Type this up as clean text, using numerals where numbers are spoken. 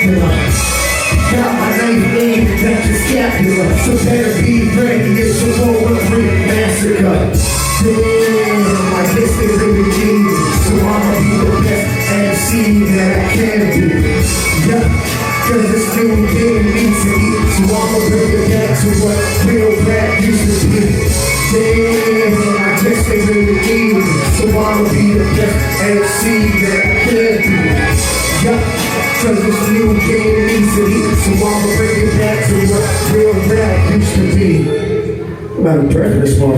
spectacular. Got my name in, that's your scapular. So better be ready, it's a poetry massacre. Damn, I guess they really need me. So I'ma be the best MC that I can be. Yup, cause this new game needs to eat. So I'ma bring it back to what real rap used to be. Damn, I guess they really need me. So I'ma be the best MC that I can be. Yup, cause this new game needs to eat. So I'ma bring it back to what real rap used to be. I'm out of breath this morning.